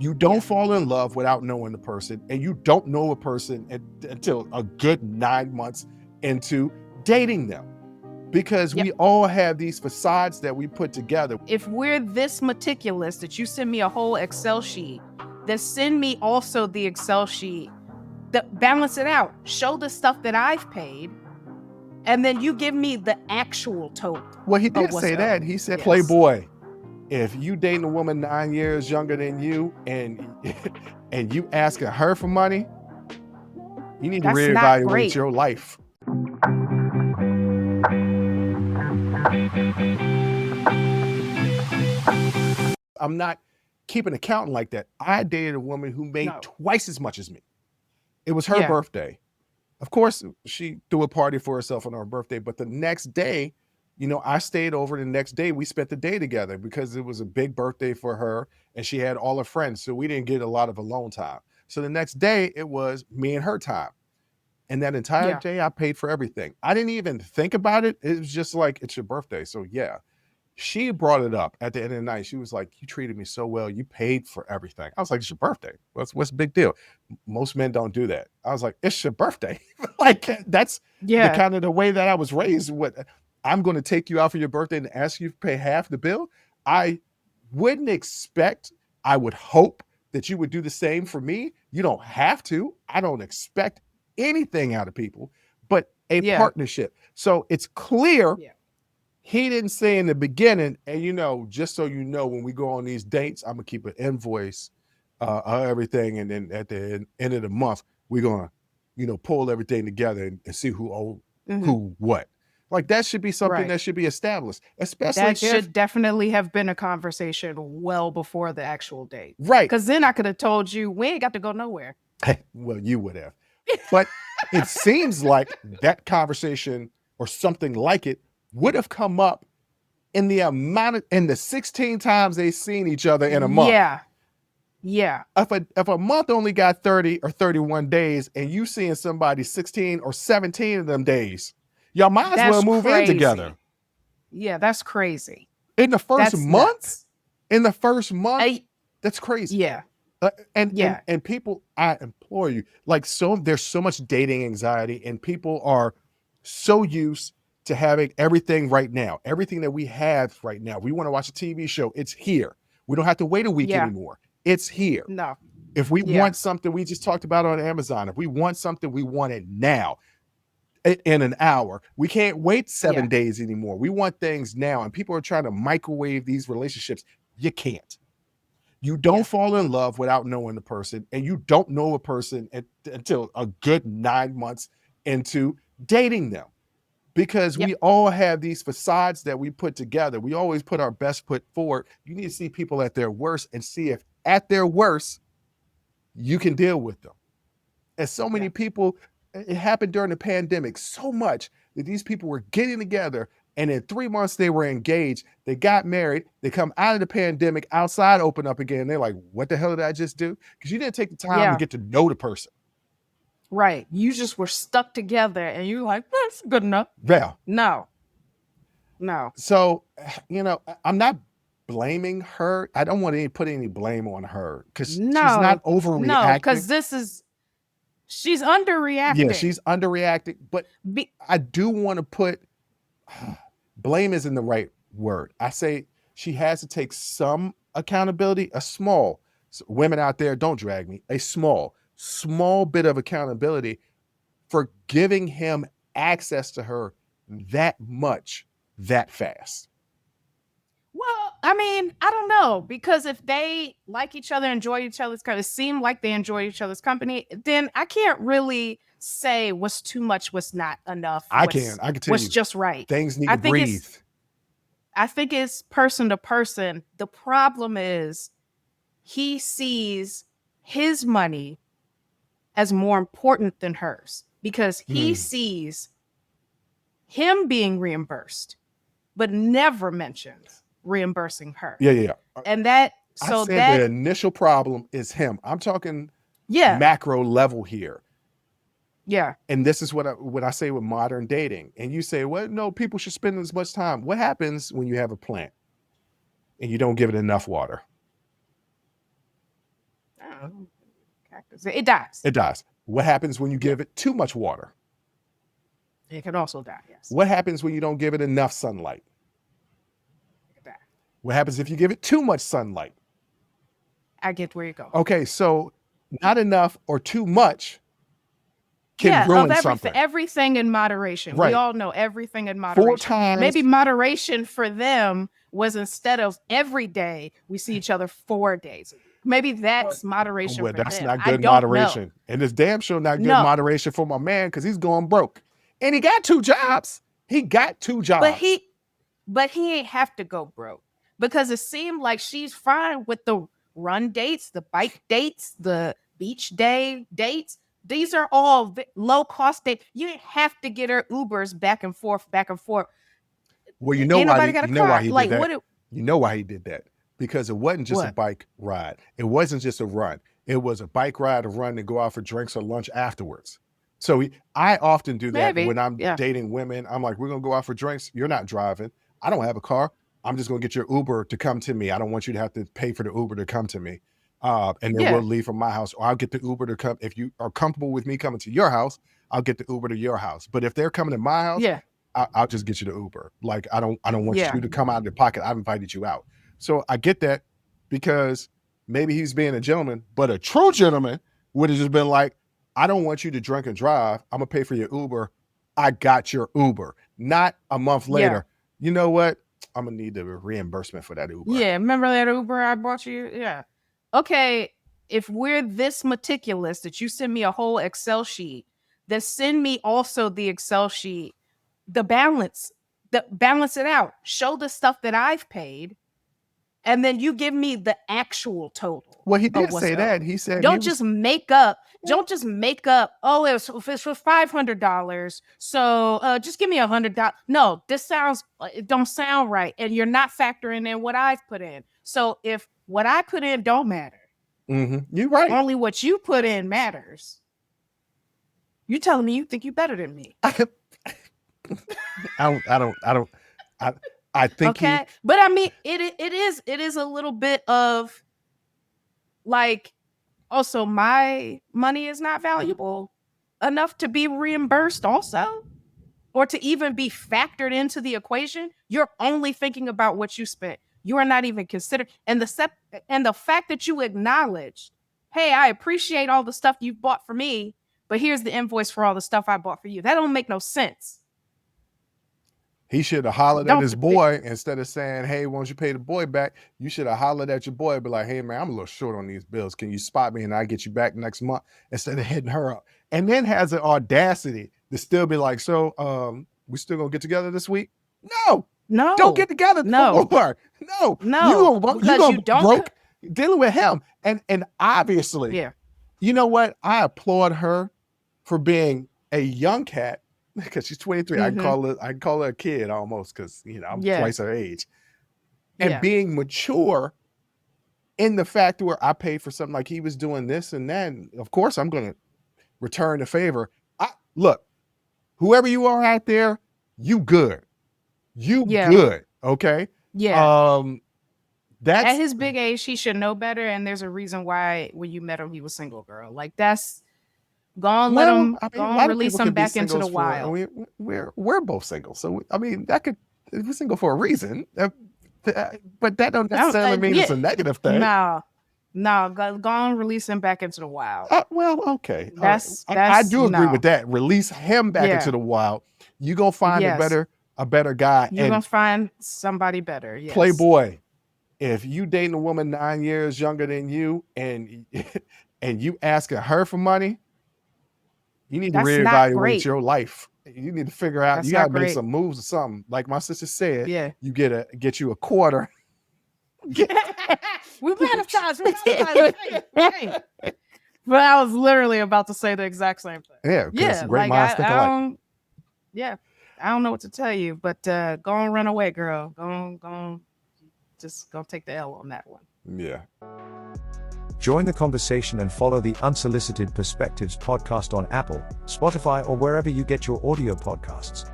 You don't Yeah. fall in love without knowing the person, and you don't know a person until a good 9 months into dating them, because Yep. we all have these facades that we put together. If we're this meticulous that you send me a whole Excel sheet, then send me also the Excel sheet that balance it out. Show the stuff that I've paid, and then you give me the actual total Well, he of did what's say that. owed. He said, Yes. Playboy, if you dating a woman 9 years younger than you and and you asking her for money, you need to That's not reevaluate great. your life. I'm not keeping accounting like that. I dated a woman who made No. twice as much as me. It was her Yeah. birthday. Of course, she threw a party for herself on her birthday, but the next day, I stayed over the next day. We spent the day together because it was a big birthday for her and she had all her friends. So we didn't get a lot of alone time. So the next day, it was me and her time. And that entire Yeah. day, I paid for everything. I didn't even think about it. It was just like, it's your birthday. So yeah, she brought it up at the end of the night. She was like, you treated me so well. You paid for everything. I was like, it's your birthday. What's the big deal? Most men don't do that. I was like, it's your birthday. Like, that's the Yeah. kind of the way that I was raised. What, I'm going to take you out for your birthday and ask you to pay half the bill. I wouldn't expect, I would hope that you would do the same for me. You don't have to. I don't expect anything out of people, but a Yeah. partnership. So it's clear Yeah. he didn't say in the beginning, and just so you know, when we go on these dates, I'm gonna keep an invoice of everything, and then at the end of the month, we're gonna, pull everything together and see who owed Mhm. who what. Like, that should be something Right. that should be established, especially That if should definitely have been a conversation well before the actual date. right. Because then I could have told you we ain't got to go nowhere. Well, you would have, but it seems like that conversation or something like it would have come up in the 16 times they've seen each other in a month. Yeah. Yeah. If a month only got 30 or 31 days and you seeing somebody 16 or 17 of them days, y'all might as well That's move in together. crazy. Yeah, that's crazy. In the first That's month, nuts. I that's crazy. yeah. And Yeah. people, I implore you, like, there's so much dating anxiety, and people are so used to having everything right now. Everything that we have right now. We want to watch a TV show, it's here. We don't have to wait a week Yeah. anymore. It's here. No. If we Yeah. want something, we just talked about on Amazon. If we want something, we want it now in an hour. We can't wait Yeah. 7 days anymore. We want things now. And people are trying to microwave these relationships. You can't. You don't Yeah. fall in love without knowing the person, and you don't know a person until a good 9 months into dating them, because Yep. we all have these facades that we put together. We always put our best foot forward. You need to see people at their worst and see if at their worst you can deal with them. And so many Yeah. people, it happened during the pandemic so much that these people were getting together, and in 3 months they were engaged, they got married, they come out of the pandemic, outside open up again, they're like, what the hell did I just do? Because you didn't take the time to Yeah. get to know the person. Right. You just were stuck together and you're like, that's good enough. Yeah. No. No. So, I'm not blaming her. I don't want to put any blame on her because she's No. not No. overreacting. Because she's Yeah, underreacting. she's underreacting, but Be, I do want to put blame isn't the right word. I say she has to take some accountability, a small, women out there, don't drag me, a small bit of accountability for giving him access to her that much, that fast. well, I mean, I don't know. Because if they like each other, enjoy each other's company, seem like they enjoy each other's company, then I can't really say what's too much, what's not enough, I can tell what's you, just right. things need I to think breathe. it's I think it's person to person. The problem is he sees his money as more important than hers because he sees him being reimbursed, but never mentions reimbursing her. Yeah. And that, I so said the that, initial problem is him. I'm talking yeah, macro level here. yeah, And this is what I say with modern dating. And you say, well, no, people should spend as much time. What happens when you have a plant and you don't give it enough water? Cactus. It dies. It dies. What happens when you give it too much water? It can also die. Yes. What happens when you don't give it enough sunlight? It can die. What happens if you give it too much sunlight? I get where you go. Okay, so not enough or too much can ruin something. Everything in moderation. Right. We all know everything in moderation. 4 times. Maybe moderation for them was instead of every day, we see each other 4 days. Maybe that's moderation for that's them. not good moderation. And it's damn sure not good moderation for my man because he's going broke. And he got 2 jobs. He got 2 jobs. But he ain't have to go broke because it seemed like she's fine with the run dates, the bike dates, the beach day dates. These are all low cost dates. You didn't have to get her Ubers back and forth. Well, you know why he did that. You know why he did that? Because it wasn't just a bike ride. It wasn't just a run. It was a bike ride, a run, and go out for drinks or lunch afterwards. So I often do that when I'm dating women. I'm like, we're going to go out for drinks. You're not driving. I don't have a car. I'm just going to get your Uber to come to me. I don't want you to have to pay for the Uber to come to me. And then we'll leave from my house, or I'll get the Uber to come. If you are comfortable with me coming to your house, I'll get the Uber to your house. But if they're coming to my house, I'll just get you the Uber. Like, I don't want you to come out of your pocket. I've invited you out. So I get that because maybe he's being a gentleman, but a true gentleman would have just been like, I don't want you to drink and drive. I'm going to pay for your Uber. I got your Uber. Not a month later. You know what? I'm going to need the reimbursement for that Uber. Yeah. Remember that Uber I bought you? Yeah. Okay. If we're this meticulous that you send me a whole Excel sheet, then send me also the Excel sheet, balance it out. Show the stuff that I've paid. And then you give me the actual total. Well, he did say that. He said, don't just make up. Oh, it was for $500. So just give me $100. No, it don't sound right. And you're not factoring in what I've put in. So if what I put in don't matter, you're right. Only what you put in matters. You telling me you think you're better than me? I think okay, but I mean, it is a little bit of like, also my money is not valuable enough to be reimbursed also, or to even be factored into the equation. You're only thinking about what you spent. You are not even considered. And the fact that you acknowledge, hey, I appreciate all the stuff you bought for me, but here's the invoice for all the stuff I bought for you. That don't make no sense. He should have hollered at his boy instead of saying, hey, why don't you pay the boy back? You should have hollered at your boy and be like, hey, man, I'm a little short on these bills. Can you spot me and I get you back next month? Instead of hitting her up. And then has the audacity to still be like, so we still going to get together this week? No. Don't get together. No. You going broke dealing with him. And obviously, you know what? I applaud her for being a young cat. Because she's 23, I can call her a kid almost, because I'm twice her age. And being mature in the fact where I paid for something, like he was doing this and that. And of course, I'm going to return the favor. Look, whoever you are out there, you good. Good. Okay. Yeah. That's at his big age, he should know better. And there's a reason why when you met him, he was single, girl. Like that's. Go on, release him back into the wild. We're both single, so I mean we're single for a reason, but that don't necessarily mean it's a negative thing. No, go on, release him back into the wild. Well, okay, I do agree with that. Release him back into the wild. You gonna find a better guy. You're gonna find somebody better. Yes. Playboy, if you dating a woman 9 years younger than you and you asking her for money. You need to reevaluate your life. You need to figure out, you gotta make some moves or something. Like my sister said, you get you a quarter. We ran time. But I was literally about to say the exact same thing. Yeah, great minds think alike. I don't know what to tell you, but go and run away, girl. Go just go take the L on that one. Yeah. Join the conversation and follow the Unsolicited Perspectives podcast on Apple, Spotify, or wherever you get your audio podcasts.